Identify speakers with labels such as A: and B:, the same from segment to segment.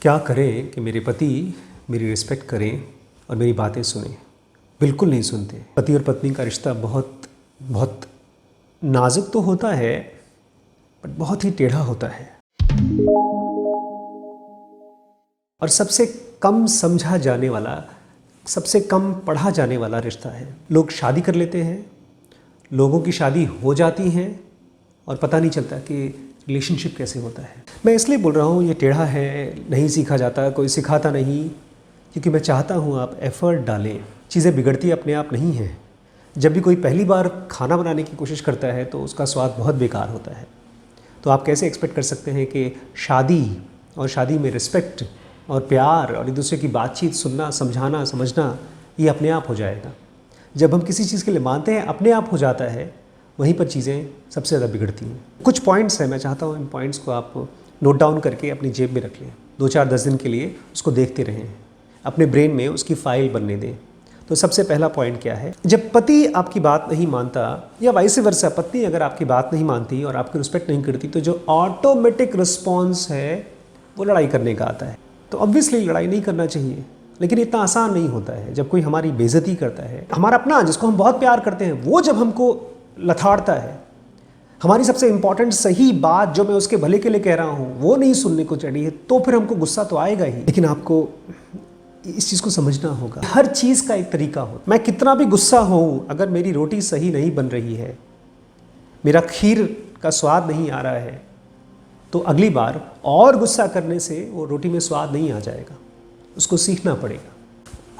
A: क्या करें कि मेरे पति मेरी रिस्पेक्ट करें और मेरी बातें सुनें? बिल्कुल नहीं सुनते। पति और पत्नी का रिश्ता बहुत बहुत नाजुक तो होता है, बट बहुत ही टेढ़ा होता है और सबसे कम समझा जाने वाला, सबसे कम पढ़ा जाने वाला रिश्ता है। लोग शादी कर लेते हैं, लोगों की शादी हो जाती है और पता नहीं चलता कि रिलेशनशिप कैसे होता है। मैं इसलिए बोल रहा हूँ ये टेढ़ा है, नहीं सीखा जाता, कोई सिखाता नहीं, क्योंकि मैं चाहता हूँ आप एफ़र्ट डालें। चीज़ें बिगड़ती अपने आप नहीं हैं। जब भी कोई पहली बार खाना बनाने की कोशिश करता है तो उसका स्वाद बहुत बेकार होता है। तो आप कैसे एक्सपेक्ट कर सकते हैं कि शादी और शादी में रिस्पेक्ट और प्यार और एक दूसरे की बातचीत सुनना, समझाना, समझना ये अपने आप हो जाएगा? जब हम किसी चीज़ के लिए मानते हैं अपने आप हो जाता है, वहीं पर चीज़ें सबसे ज़्यादा बिगड़ती हैं। कुछ पॉइंट्स हैं, मैं चाहता हूँ इन पॉइंट्स को आप नोट डाउन करके अपनी जेब में रख लें। 2-4-10 दिन के लिए उसको देखते रहें, अपने ब्रेन में उसकी फ़ाइल बनने दें। तो सबसे पहला पॉइंट क्या है? जब पति आपकी बात नहीं मानता या वाइस वर्सा, पत्नी अगर आपकी बात नहीं मानती और आपकी रिस्पेक्ट नहीं करती, तो जो ऑटोमेटिक रिस्पॉन्स है वो लड़ाई करने का आता है। तो ऑब्वियसली लड़ाई नहीं करना चाहिए, लेकिन इतना आसान नहीं होता है। जब कोई हमारी बेइज्जती करता है, हमारा अपना जिसको हम बहुत प्यार करते हैं, वो जब हमको लथाड़ता है, हमारी सबसे इंपॉर्टेंट सही बात जो मैं उसके भले के लिए कह रहा हूँ वो नहीं सुनने को चढ़ी है, तो फिर हमको गुस्सा तो आएगा ही। लेकिन आपको इस चीज़ को समझना होगा, हर चीज़ का एक तरीका हो। मैं कितना भी गुस्सा हूँ, अगर मेरी रोटी सही नहीं बन रही है, मेरा खीर का स्वाद नहीं आ रहा है, तो अगली बार और गुस्सा करने से वो रोटी में स्वाद नहीं आ जाएगा। उसको सीखना पड़ेगा।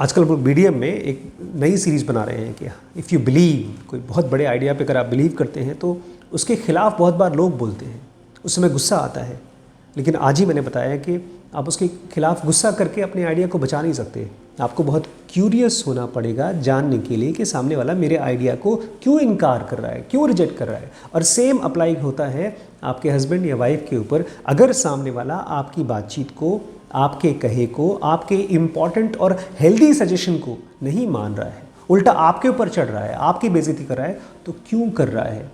A: आजकल हम लोग मीडियम में एक नई सीरीज़ बना रहे हैं कि इफ़ यू बिलीव, कोई बहुत बड़े आइडिया पे अगर आप बिलीव करते हैं तो उसके खिलाफ बहुत बार लोग बोलते हैं, उस समय गुस्सा आता है। लेकिन आज ही मैंने बताया कि आप उसके खिलाफ गुस्सा करके अपने आइडिया को बचा नहीं सकते। आपको बहुत क्यूरियस होना पड़ेगा जानने के लिए कि सामने वाला मेरे आइडिया को क्यों इनकार कर रहा है, क्यों रिजेक्ट कर रहा है। और सेम अप्लाई होता है आपके हस्बैंड या वाइफ के ऊपर। अगर सामने वाला आपकी बातचीत को, आपके कहे को, आपके इम्पॉर्टेंट और हेल्दी सजेशन को नहीं मान रहा है, उल्टा आपके ऊपर चढ़ रहा है, आपकी बेइज्जती कर रहा है, तो क्यों कर रहा है?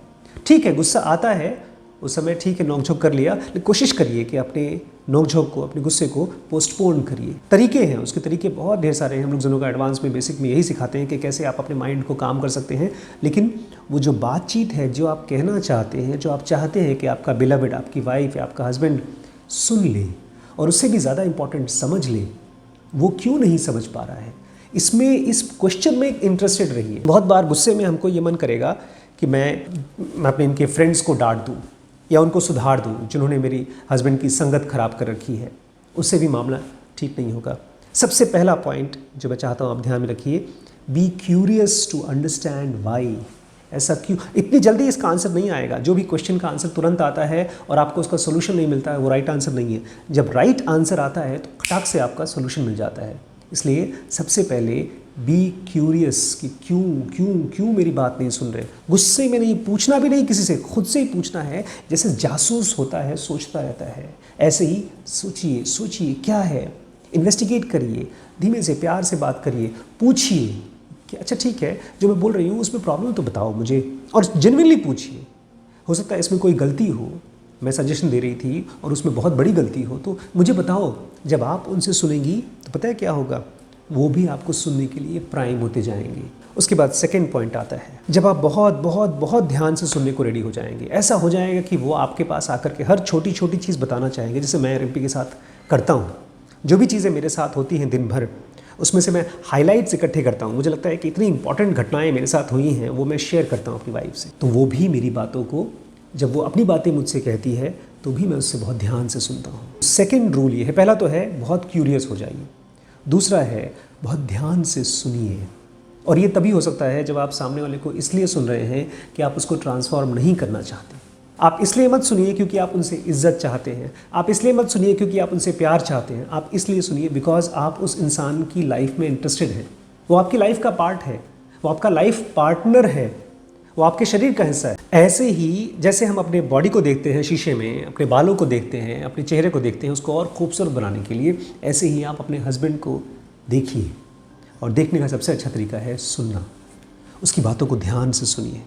A: ठीक है, गुस्सा आता है उस समय, ठीक है, नोकझोंक कर लिया, लेकिन कोशिश करिए कि अपने नोकझोंक को, अपने गुस्से को पोस्टपोन करिए। तरीके हैं, उसके तरीके बहुत ढेर सारे हैं। हम लोग जनों का एडवांस में बेसिक में यही सिखाते हैं कि कैसे आप अपने माइंड को काम कर सकते हैं। लेकिन वो जो बातचीत है, जो आप कहना चाहते हैं, जो आप चाहते हैं कि आपका बिलवड, आपकी वाइफ या आपका हस्बैंड सुन ले और उससे भी ज़्यादा इंपॉर्टेंट समझ ले, वो क्यों नहीं समझ पा रहा है, इसमें, इस क्वेश्चन में इंटरेस्टेड रहिए। बहुत बार गुस्से में हमको ये मन करेगा कि मैं अपने इनके फ्रेंड्स को डांट दूँ या उनको सुधार दूँ जिन्होंने मेरी हस्बैंड की संगत खराब कर रखी है। उससे भी मामला ठीक नहीं होगा। सबसे पहला पॉइंट जो मैं चाहता हूँ आप ध्यान में रखिए, be curious to understand why. ऐसा क्यों? इतनी जल्दी इसका आंसर नहीं आएगा। जो भी क्वेश्चन का आंसर तुरंत आता है और आपको उसका सोल्यूशन नहीं मिलता है, वो राइट आंसर नहीं है। जब राइट आंसर आता है तो खटाक से आपका सोल्यूशन मिल जाता है। इसलिए सबसे पहले बी क्यूरियस कि क्यों क्यों क्यों मेरी बात नहीं सुन रहे। गुस्से में नहीं, पूछना भी नहीं किसी से, खुद से ही पूछना है। जैसे जासूस होता है, सोचता रहता है, ऐसे ही सोचिए, सोचिए क्या है, इन्वेस्टिगेट करिए, धीमे से प्यार से बात करिए, पूछिए कि अच्छा ठीक है, जो मैं बोल रही हूँ उसमें प्रॉब्लम तो बताओ मुझे, और जेन्युइनली पूछिए। हो सकता है इसमें कोई गलती हो, मैं सजेशन दे रही थी और उसमें बहुत बड़ी गलती हो, तो मुझे बताओ। जब आप उनसे सुनेंगी तो पता है क्या होगा, वो भी आपको सुनने के लिए प्राइम होते जाएंगे। उसके बाद सेकंड पॉइंट आता है, जब आप बहुत बहुत बहुत ध्यान से सुनने को रेडी हो जाएंगे, ऐसा हो जाएगा कि वो आपके पास आकर के हर छोटी छोटी चीज़ बताना चाहेंगे। जैसे मैं रिम्पी के साथ करता हूँ, जो भी चीज़ें मेरे साथ होती हैं दिन भर, उसमें से मैं हाइलाइट्स इकट्ठे करता हूँ। मुझे लगता है कि इतनी इंपॉर्टेंट घटनाएं मेरे साथ हुई हैं, वो मैं शेयर करता हूँ अपनी वाइफ से। तो वो भी मेरी बातों को, जब वो अपनी बातें मुझसे कहती है, तो भी मैं उससे बहुत ध्यान से सुनता हूँ। सेकंड रूल ये है, पहला तो है बहुत क्यूरियस हो जाइए, दूसरा है बहुत ध्यान से सुनिए। और ये तभी हो सकता है जब आप सामने वाले को इसलिए सुन रहे हैं कि आप उसको ट्रांसफॉर्म नहीं करना चाहते। आप इसलिए मत सुनिए क्योंकि आप उनसे इज्जत चाहते हैं, आप इसलिए मत सुनिए क्योंकि आप उनसे प्यार चाहते हैं, आप इसलिए सुनिए बिकॉज आप उस इंसान की लाइफ में इंटरेस्टेड हैं। वो आपकी लाइफ का पार्ट है, वो आपका लाइफ पार्टनर है, वो आपके शरीर का हिस्सा है। ऐसे ही जैसे हम अपने बॉडी को देखते हैं शीशे में, अपने बालों को देखते हैं, अपने चेहरे को देखते हैं उसको और खूबसूरत बनाने के लिए, ऐसे ही आप अपने हस्बैंड को देखिए। और देखने का सबसे अच्छा तरीका है सुनना। उसकी बातों को ध्यान से सुनिए।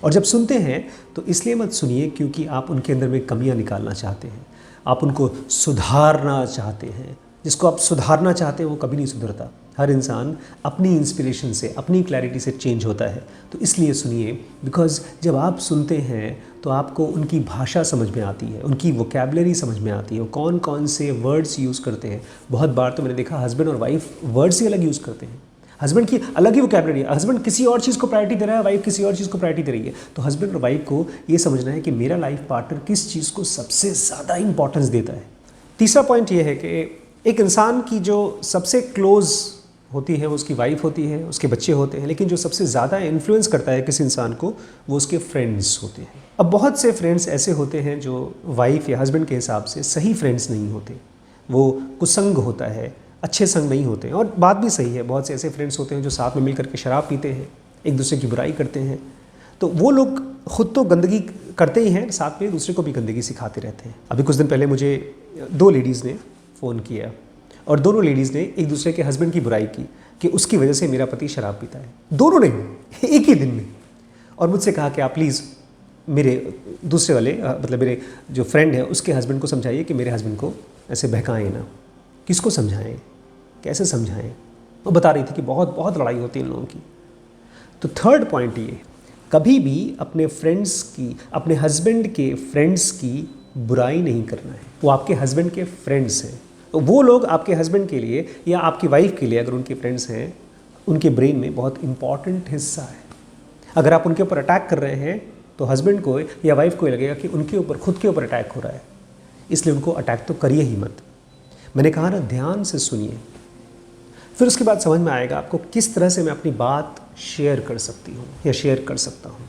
A: और जब सुनते हैं तो इसलिए मत सुनिए क्योंकि आप उनके अंदर में कमियां निकालना चाहते हैं। आप उनको सुधारना चाहते हैं। जिसको आप सुधारना चाहते हैं वो कभी नहीं सुधरता। हर इंसान अपनी इंस्पिरेशन से, अपनी क्लैरिटी से चेंज होता है। तो इसलिए सुनिए, बिकॉज़ जब आप सुनते हैं तो आपको उनकी भाषा समझ में आती है, उनकी वोकैबुलरी समझ में आती है, वो कौन कौन से वर्ड्स यूज़ करते हैं। बहुत बार तो मैंने देखा हस्बैंड और वाइफ वर्ड्स ही अलग यूज़ करते हैं। हस्बैंड की अलग ही वोकैबुलरी है, हस्बैंड किसी और चीज़ को प्रायोरिटी दे रहा है, वाइफ किसी और चीज़ को प्रायोरिटी दे रही है। तो हस्बैंड और वाइफ को ये समझना है कि मेरा लाइफ पार्टनर किस चीज़ को सबसे ज़्यादा इंपॉर्टेंस देता है। तीसरा पॉइंट ये है कि एक इंसान की जो सबसे क्लोज़ होती है वो उसकी वाइफ होती है, उसके बच्चे होते हैं, लेकिन जो सबसे ज़्यादा इन्फ्लुएंस करता है किसी इंसान को वो उसके फ्रेंड्स होते हैं। अब बहुत से फ्रेंड्स ऐसे होते हैं जो वाइफ या हस्बैंड के हिसाब से सही फ्रेंड्स नहीं होते, वो कुसंग होता है, अच्छे संग नहीं होते हैं। और बात भी सही है, बहुत से ऐसे फ्रेंड्स होते हैं जो साथ में मिल करके शराब पीते हैं, एक दूसरे की बुराई करते हैं। तो वो लोग खुद तो गंदगी करते ही हैं, साथ में दूसरे को भी गंदगी सिखाते रहते हैं। अभी कुछ दिन पहले मुझे 2 लेडीज़ ने फ़ोन किया और दोनों लेडीज़ ने एक दूसरे के हस्बैंड की बुराई की कि उसकी वजह से मेरा पति शराब पीता है। दोनों ने एक ही दिन में। और मुझसे कहा कि आप प्लीज़ मेरे दूसरे वाले मतलब मेरे जो फ्रेंड है उसके हस्बैंड को समझाइए कि मेरे हस्बैंड को ऐसे बहकाएं ना। किसको समझाएं, कैसे समझाएं? वो बता रही थी कि बहुत बहुत लड़ाई होती है इन लोगों की। तो थर्ड पॉइंट ये, कभी भी अपने फ्रेंड्स की, अपने हस्बैंड के फ्रेंड्स की बुराई नहीं करना है। वो आपके हस्बैंड के फ्रेंड्स हैं, तो वो लोग आपके हस्बैंड के लिए या आपकी वाइफ के लिए अगर उनके फ्रेंड्स हैं, उनके ब्रेन में बहुत इंपॉर्टेंट हिस्सा है। अगर आप उनके ऊपर अटैक कर रहे हैं तो हस्बैंड को या वाइफ को लगेगा कि उनके ऊपर, खुद के ऊपर अटैक हो रहा है, इसलिए उनको अटैक तो करिए ही मत। मैंने कहा ना, ध्यान से सुनिए, फिर उसके बाद समझ में आएगा आपको किस तरह से मैं अपनी बात शेयर कर सकती हूँ या शेयर कर सकता हूँ।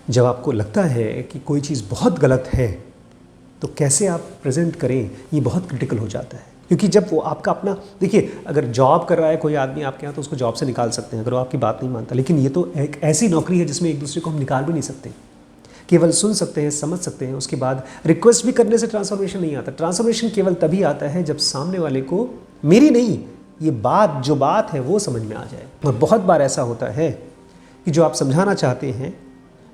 A: जब आपको लगता है कि कोई चीज़ बहुत गलत है तो कैसे आप प्रेजेंट करें, ये बहुत क्रिटिकल हो जाता है। क्योंकि जब वो आपका अपना, देखिए अगर जॉब कर रहा है कोई आदमी आपके यहाँ तो उसको जॉब से निकाल सकते हैं अगर वो आपकी बात नहीं मानता, लेकिन ये तो एक ऐसी नौकरी है जिसमें एक दूसरे को हम निकाल भी नहीं सकते, केवल सुन सकते हैं, समझ सकते हैं। उसके बाद रिक्वेस्ट भी करने से ट्रांसफॉर्मेशन नहीं आता। ट्रांसफॉर्मेशन केवल तभी आता है जब सामने वाले को मेरी नहीं, ये बात जो बात है वो समझ में आ जाए। और बहुत बार ऐसा होता है कि जो आप समझाना चाहते हैं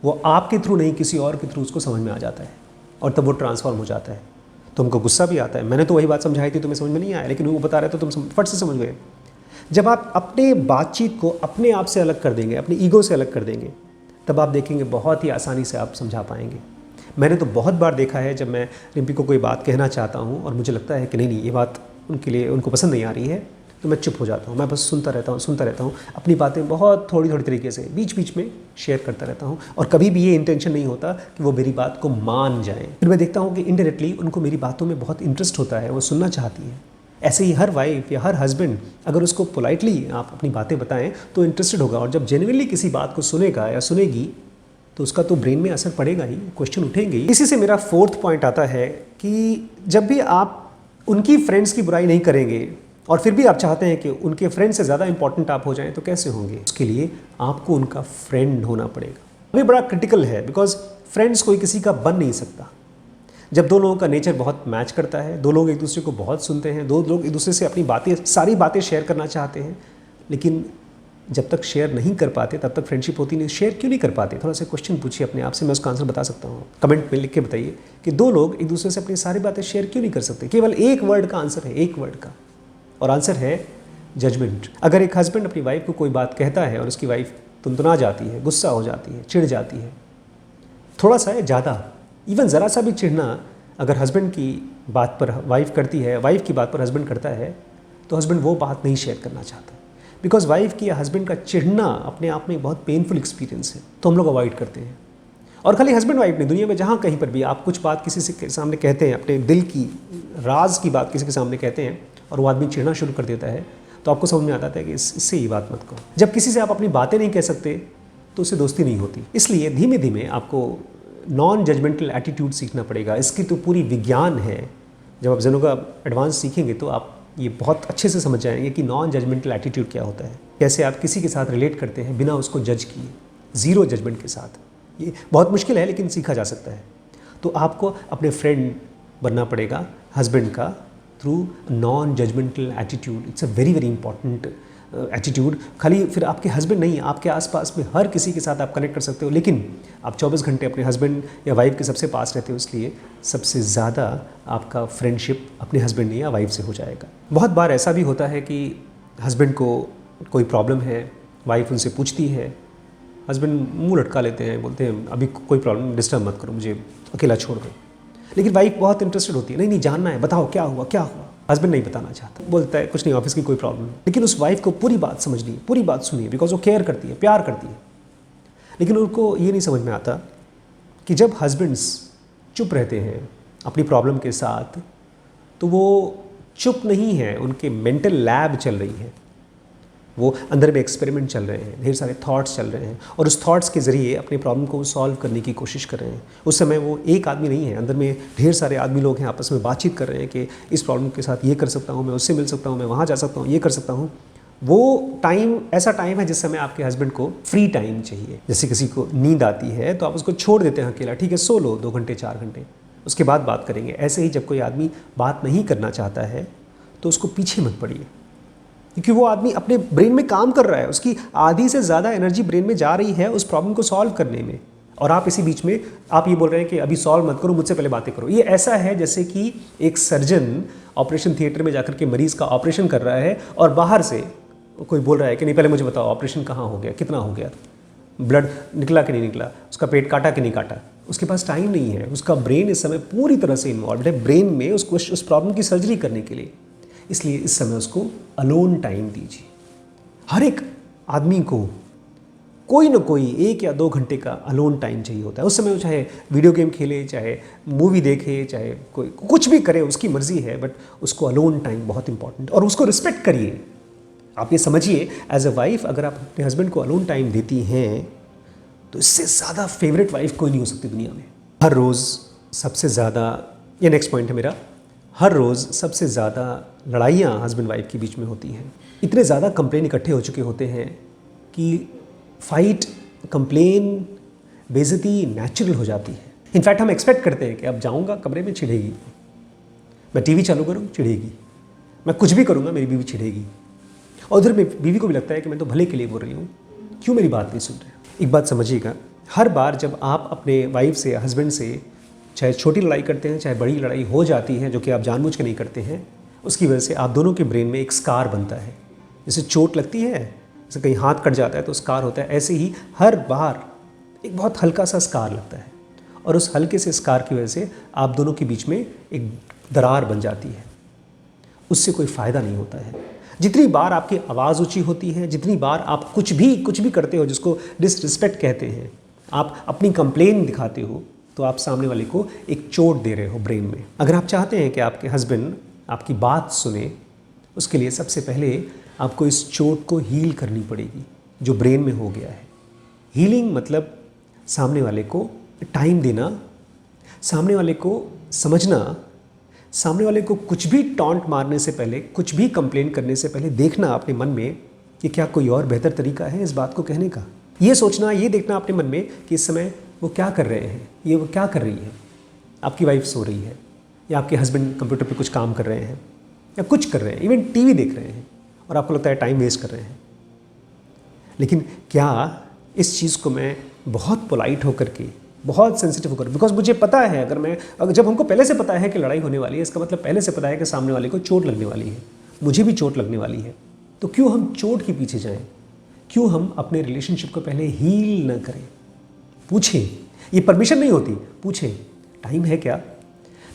A: वो आपके थ्रू नहीं, किसी और के थ्रू उसको समझ में आ जाता है और तब वो ट्रांसफॉर्म हो जाता है। तो हमको गुस्सा भी आता है, मैंने तो वही बात समझाई थी, तुम्हें समझ में नहीं आया, लेकिन वो बता रहे तो तुम फट से समझ गए। जब आप अपने बातचीत को अपने आप से अलग कर देंगे, अपनी ईगो से अलग कर देंगे, तब आप देखेंगे बहुत ही आसानी से आप समझा पाएंगे। मैंने तो बहुत बार देखा है जब मैं रिम्पी को कोई बात कहना चाहता हूँ और मुझे लगता है कि नहीं ये बात उनके लिए, उनको पसंद नहीं आ रही है, तो मैं चुप हो जाता हूँ। मैं बस सुनता रहता हूँ अपनी बातें बहुत थोड़ी तरीके से बीच बीच में शेयर करता रहता हूँ। और कभी भी ये इंटेंशन नहीं होता कि वो मेरी बात को मान जाएं। फिर मैं देखता हूँ कि इनडायरेक्टली उनको मेरी बातों में बहुत इंटरेस्ट होता है, वो सुनना चाहती है। ऐसे ही हर वाइफ या हर हस्बैंड अगर उसको पोलाइटली आप अपनी बातें बताएं तो इंटरेस्टेड होगा, और जब जेन्युइनली किसी बात को सुनेगा या सुनेगी तो उसका तो ब्रेन में असर पड़ेगा ही, क्वेश्चन उठेंगे ही। इसी से मेरा फोर्थ पॉइंट आता है कि जब भी आप उनकी फ्रेंड्स की बुराई नहीं करेंगे और फिर भी आप चाहते हैं कि उनके फ्रेंड से ज़्यादा इंपॉर्टेंट आप हो जाएं, तो कैसे होंगे? उसके लिए आपको उनका फ्रेंड होना पड़ेगा। अभी बड़ा क्रिटिकल है, बिकॉज फ्रेंड्स कोई किसी का बन नहीं सकता। जब दो लोगों का नेचर बहुत मैच करता है, दो लोग एक दूसरे को बहुत सुनते हैं, दो लोग एक दूसरे से अपनी बातें, सारी बातें शेयर करना चाहते हैं, लेकिन जब तक शेयर नहीं कर पाते तब तक फ्रेंडशिप होती नहीं। शेयर क्यों नहीं कर पाते? थोड़ा सा क्वेश्चन पूछिए अपने आप से, मैं उसका आंसर बता सकता हूँ। कमेंट में लिख के बताइए कि दो लोग एक दूसरे से अपनी सारी बातें शेयर क्यों नहीं कर सकते? केवल एक वर्ड का आंसर है, एक वर्ड का, और आंसर है जजमेंट। अगर एक हस्बैंड अपनी वाइफ को कोई बात कहता है और उसकी वाइफ तुनतुना जाती है, गुस्सा हो जाती है, चिढ़ जाती है, थोड़ा सा है ज़्यादा, इवन ज़रा सा भी चिढ़ना अगर हस्बैंड की बात पर वाइफ करती है, वाइफ की बात पर हस्बैंड करता है, तो हस्बैंड वो बात नहीं शेयर करना चाहता। बिकॉज वाइफ की या हस्बैंड का चिढ़ना अपने आप में बहुत पेनफुल एक्सपीरियंस है, तो हम लोग अवॉइड करते हैं। और खाली हस्बैंड वाइफ नहीं, दुनिया में जहाँ कहीं पर भी आप कुछ बात किसी से सामने कहते हैं, अपने दिल की राज की बात किसी के सामने कहते हैं और वो आदमी चिढ़ना शुरू कर देता है, तो आपको समझ में आता है कि इससे ये बात मत कहो। जब किसी से आप अपनी बातें नहीं कह सकते तो उससे दोस्ती नहीं होती। इसलिए धीमे धीमे आपको नॉन जजमेंटल एटीट्यूड सीखना पड़ेगा। इसकी तो पूरी विज्ञान है। जब आप जेनोगा एडवांस सीखेंगे तो आप ये बहुत अच्छे से समझ जाएंगे कि नॉन जजमेंटल एटीट्यूड क्या होता है, कैसे आप किसी के साथ रिलेट करते हैं बिना उसको जज किए, ज़ीरो जजमेंट के साथ। ये बहुत मुश्किल है लेकिन सीखा जा सकता है। तो आपको अपने फ्रेंड बनना पड़ेगा हस्बैंड का through non judgemental attitude. It's a very very important attitude, खाली फिर आपके हस्बैंड नहीं, आपके आसपास में हर किसी के साथ आप कनेक्ट कर सकते हो, लेकिन आप 24 घंटे अपने हस्बैंड या वाइफ के सबसे पास रहते हो, इसलिए सबसे ज़्यादा आपका फ्रेंडशिप अपने हस्बैंड या वाइफ से हो जाएगा। बहुत बार ऐसा भी होता है कि हस्बैंड को कोई प्रॉब्लम है, वाइफ उनसे पूछती है, हस्बैंड मुंह लटका लेते हैं, बोलते हैं अभी कोई प्रॉब्लम, डिस्टर्ब मत करो, मुझे अकेला छोड़ दो। लेकिन वाइफ बहुत इंटरेस्टेड होती है, नहीं नहीं जानना है, बताओ क्या हुआ क्या हुआ। हस्बैंड नहीं बताना चाहता, बोलता है कुछ नहीं, ऑफिस की कोई प्रॉब्लम नहीं। लेकिन उस वाइफ को पूरी बात समझनी है, पूरी बात सुनिए, बिकॉज वो केयर करती है, प्यार करती है। लेकिन उनको ये नहीं समझ में आता कि जब हस्बैंड्स चुप रहते हैं अपनी प्रॉब्लम के साथ, तो वो चुप नहीं है, उनके मेंटल लैब चल रही है, वो अंदर में एक्सपेरिमेंट चल रहे हैं, ढेर सारे थॉट्स चल रहे हैं, और उस थॉट्स के ज़रिए अपने प्रॉब्लम को सॉल्व करने की कोशिश कर रहे हैं। उस समय वो एक आदमी नहीं है, अंदर में ढेर सारे आदमी लोग हैं, आपस में बातचीत कर रहे हैं कि इस प्रॉब्लम के साथ ये कर सकता हूँ, मैं उससे मिल सकता हूँ, मैं वहाँ जा सकता हूँ, ये कर सकता हूँ। वो टाइम ऐसा टाइम है जिस समय आपके हस्बैंड को फ्री टाइम चाहिए। जैसे किसी को नींद आती है तो आप उसको छोड़ देते हैं अकेला, ठीक है सो लो 2 घंटे 4 घंटे, उसके बाद बात करेंगे। ऐसे ही जब कोई आदमी बात नहीं करना चाहता है तो उसको पीछे मत पड़िए, क्योंकि वो आदमी अपने ब्रेन में काम कर रहा है, उसकी आधी से ज़्यादा एनर्जी ब्रेन में जा रही है उस प्रॉब्लम को सॉल्व करने में, और आप इसी बीच में आप ये बोल रहे हैं कि अभी सॉल्व मत करो, मुझसे पहले बातें करो। ये ऐसा है जैसे कि एक सर्जन ऑपरेशन थिएटर में जाकर के मरीज़ का ऑपरेशन कर रहा है और बाहर से कोई बोल रहा है कि नहीं पहले मुझे बताओ ऑपरेशन कहाँ हो गया, कितना हो गया, ब्लड निकला कि नहीं निकला, उसका पेट काटा कि नहीं काटा। उसके पास टाइम नहीं है, उसका ब्रेन इस समय पूरी तरह से इन्वॉल्व है ब्रेन में उसको उस प्रॉब्लम की सर्जरी करने के लिए। इसलिए इस समय उसको अलोन टाइम दीजिए। हर एक आदमी को कोई ना कोई 1 या 2 घंटे का अलोन टाइम चाहिए होता है। उस समय वो चाहे वीडियो गेम खेले, चाहे मूवी देखे, चाहे कोई कुछ भी करे, उसकी मर्जी है, बट उसको अलोन टाइम बहुत इंपॉर्टेंट, और उसको रिस्पेक्ट करिए। आप ये समझिए एज अ वाइफ अगर आप अपने हस्बैंड को अलोन टाइम देती हैं तो इससे ज़्यादा फेवरेट वाइफ कोई नहीं हो सकती दुनिया में। हर रोज़ सबसे ज़्यादा, ये नेक्स्ट पॉइंट है मेरा, हर रोज़ सबसे ज़्यादा लड़ाइयाँ हस्बैंड वाइफ के बीच में होती हैं। इतने ज़्यादा कंप्लेन इकट्ठे हो चुके होते हैं कि फाइट, कंप्लेन, बेइज्जती नेचुरल हो जाती है। इनफैक्ट हम एक्सपेक्ट करते हैं कि अब जाऊँगा कमरे में चिढ़ेगी, मैं टीवी चालू करूँ चिढ़ेगी, मैं कुछ भी करूँगा मेरी बीवी चिढ़ेगी, और उधर में बीवी को भी लगता है कि मैं तो भले के लिए बोल रही हूँ, क्यों मेरी बात नहीं सुन रहे। एक बात समझिएगा, हर बार जब आप अपने वाइफ से, हस्बैंड से चाहे छोटी लड़ाई करते हैं, चाहे बड़ी लड़ाई हो जाती है, जो कि आप जानबूझ के नहीं करते हैं, उसकी वजह से आप दोनों के ब्रेन में एक स्कार बनता है। जैसे चोट लगती है, जैसे कहीं हाथ कट जाता है तो स्कार होता है, ऐसे ही हर बार एक बहुत हल्का सा स्कार लगता है, और उस हल्के से स्कार की वजह से आप दोनों के बीच में एक दरार बन जाती है। उससे कोई फ़ायदा नहीं होता है। जितनी बार आपकी आवाज़ ऊंची होती है, जितनी बार आप कुछ भी करते हो जिसको डिसरिस्पेक्ट कहते हैं, आप अपनी कंप्लेन दिखाते हो, तो आप सामने वाले को एक चोट दे रहे हो ब्रेन में। अगर आप चाहते हैं कि आपके हस्बैंड आपकी बात सुने, उसके लिए सबसे पहले आपको इस चोट को हील करनी पड़ेगी जो ब्रेन में हो गया है। हीलिंग मतलब सामने वाले को टाइम देना, सामने वाले को समझना, सामने वाले को कुछ भी टॉन्ट मारने से पहले, कुछ भी कंप्लेन करने से पहले देखना अपने मन में कि क्या कोई और बेहतर तरीका है इस बात को कहने का। ये सोचना, ये देखना अपने मन में कि इस समय वो क्या कर रहे हैं, ये वो क्या कर रही है। आपकी वाइफ सो रही है, या आपके हस्बैंड कंप्यूटर पे कुछ काम कर रहे हैं, या कुछ कर रहे हैं, इवन टीवी देख रहे हैं, और आपको लगता है टाइम वेस्ट कर रहे हैं। लेकिन क्या इस चीज़ को मैं बहुत पोलाइट होकर के, बहुत सेंसिटिव होकर, बिकॉज मुझे पता है अगर जब हमको पहले से पता है कि लड़ाई होने वाली है, इसका मतलब पहले से पता है कि सामने वाले को चोट लगने वाली है, मुझे भी चोट लगने वाली है, तो क्यों हम चोट के पीछे जाएं? क्यों हम अपने रिलेशनशिप को पहले हील न करें? पूछें, ये परमिशन नहीं होती, पूछें टाइम है क्या।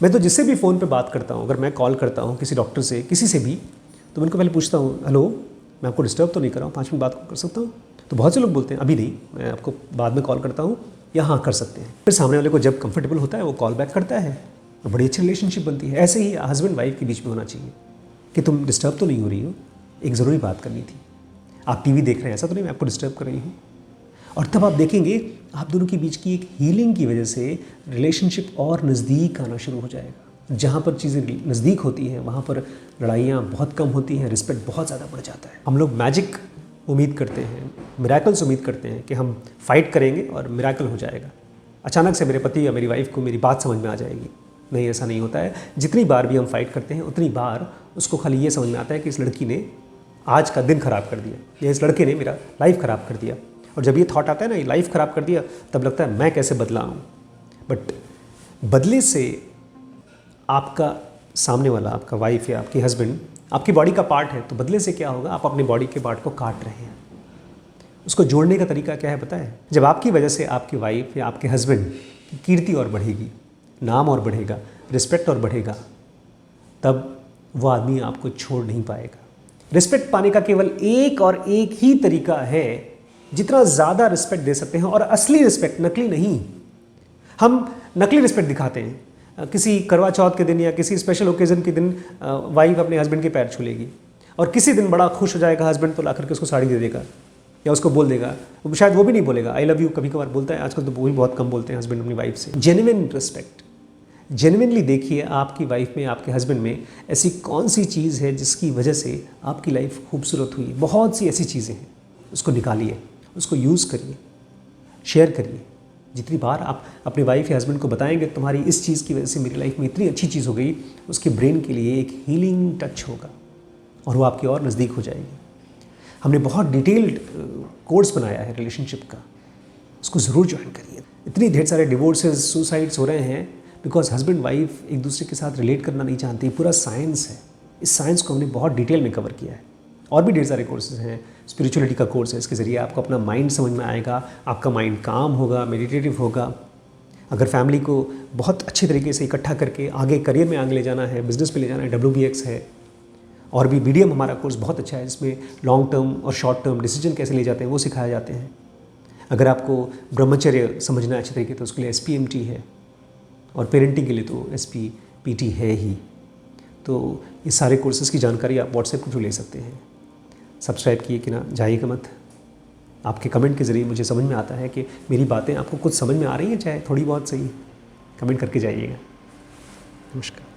A: मैं तो जिससे भी फ़ोन पे बात करता हूँ, अगर मैं कॉल करता हूँ किसी डॉक्टर से, किसी से भी, तो मैं उनको पहले पूछता हूँ, हेलो मैं आपको डिस्टर्ब तो नहीं कर रहा हूँ, 5 मिनट बात कर सकता हूँ? तो बहुत से लोग बोलते हैं अभी नहीं, मैं आपको बाद में कॉल करता हूँ, या हाँ कर सकते हैं। फिर सामने वाले को जब कंफर्टेबल होता है वो कॉल बैक करता है, और बड़ी अच्छी रिलेशनशिप बनती है। ऐसे ही हस्बैंड वाइफ के बीच में होना चाहिए कि तुम डिस्टर्ब तो नहीं हो रही हो, एक ज़रूरी बात करनी थी, आप टीवी देख रहे हैं, ऐसा तो नहीं मैं आपको डिस्टर्ब कर रही हूँ। और तब आप देखेंगे आप दोनों के बीच की एक हीलिंग की वजह से रिलेशनशिप और नज़दीक आना शुरू हो जाएगा। जहाँ पर चीज़ें नज़दीक होती हैं वहाँ पर लड़ाइयाँ बहुत कम होती हैं, रिस्पेक्ट बहुत ज़्यादा बढ़ जाता है। हम लोग मैजिक उम्मीद करते हैं, मिरेकल्स उम्मीद करते हैं कि हम फाइट करेंगे और मिरेकल हो जाएगा, अचानक से मेरे पति या मेरी वाइफ को मेरी बात समझ में आ जाएगी। नहीं, ऐसा नहीं होता है। जितनी बार भी हम फाइट करते हैं उतनी बार उसको खाली ये समझ में आता है कि इस लड़की ने आज का दिन ख़राब कर दिया, या इस लड़के ने मेरा लाइफ ख़राब कर दिया। और जब ये थॉट आता है ना, ये लाइफ ख़राब कर दिया, तब लगता है मैं कैसे बदला हूँ। बट बदले से आपका सामने वाला, आपका वाइफ या आपकी हस्बैंड आपकी बॉडी का पार्ट है, तो बदले से क्या होगा, आप अपनी बॉडी के पार्ट को काट रहे हैं। उसको जोड़ने का तरीका क्या है पता है? जब आपकी वजह से आपकी वाइफ या आपके हस्बैंड की कीर्ति और बढ़ेगी, नाम और बढ़ेगा, रिस्पेक्ट और बढ़ेगा, तब वो आदमी आपको छोड़ नहीं पाएगा। रिस्पेक्ट पाने का केवल एक और एक ही तरीका है, जितना ज़्यादा रिस्पेक्ट दे सकते हैं, और असली रिस्पेक्ट, नकली नहीं। हम नकली रिस्पेक्ट दिखाते हैं। किसी करवा चौथ के दिन या किसी स्पेशल ओकेज़न के दिन वाइफ अपने हस्बैंड के पैर छू लेगी, और किसी दिन बड़ा खुश हो जाएगा हस्बैंड, तो ला करके उसको साड़ी दे देगा या उसको बोल देगा। शायद वो भी नहीं बोलेगा आई लव यू, कभी कभार बोलता है, आजकल तो वो भी बहुत कम बोलते हैं हस्बैंड अपनी वाइफ से। जेन्युइन रिस्पेक्ट, जेन्युइनली देखिए आपकी वाइफ में, आपके हस्बैंड में ऐसी कौन सी चीज़ है जिसकी वजह से आपकी लाइफ खूबसूरत हुई। बहुत सी ऐसी चीज़ें हैं, उसको निकालिए, उसको यूज़ करिए, शेयर करिए। जितनी बार आप अपने वाइफ या हस्बैंड को बताएंगे तुम्हारी इस चीज़ की वजह से मेरी लाइफ में इतनी अच्छी चीज़ हो गई, उसके ब्रेन के लिए एक हीलिंग टच होगा और वो आपकी और नज़दीक हो जाएगी। हमने बहुत डिटेल्ड कोर्स बनाया है रिलेशनशिप का, उसको ज़रूर ज्वाइन करिए। इतनी ढेर सारे डिवोर्सेज, सुसाइड्स हो रहे हैं बिकॉज हस्बैंड वाइफ एक दूसरे के साथ रिलेट करना नहीं चाहते। पूरा साइंस है, इस साइंस को हमने बहुत डिटेल में कवर किया है। और भी ढेर सारे कोर्सेज हैं, स्पिरिचुअलिटी का कोर्स है, इसके ज़रिए आपको अपना माइंड समझ में आएगा, आपका माइंड काम होगा, मेडिटेटिव होगा। अगर फैमिली को बहुत अच्छे तरीके से इकट्ठा करके आगे करियर में आगे ले जाना है, बिजनेस में ले जाना है, WBX है। और भी BDM हमारा कोर्स बहुत अच्छा है, जिसमें लॉन्ग टर्म और शॉर्ट टर्म डिसीजन कैसे ले जाते हैं वो सिखाए जाते हैं। अगर आपको ब्रह्मचर्य समझना है अच्छे तरीके तो उसके लिए SPMT है, और पेरेंटिंग के लिए तो SPPT है ही। तो इस सारे कोर्सेज़ की जानकारी आप WhatsApp के थ्रू ले सकते हैं। सब्सक्राइब किए कि ना जाइएगा मत। आपके कमेंट के ज़रिए मुझे समझ में आता है कि मेरी बातें आपको कुछ समझ में आ रही हैं, चाहे थोड़ी बहुत सही। कमेंट करके जाइएगा। नमस्कार।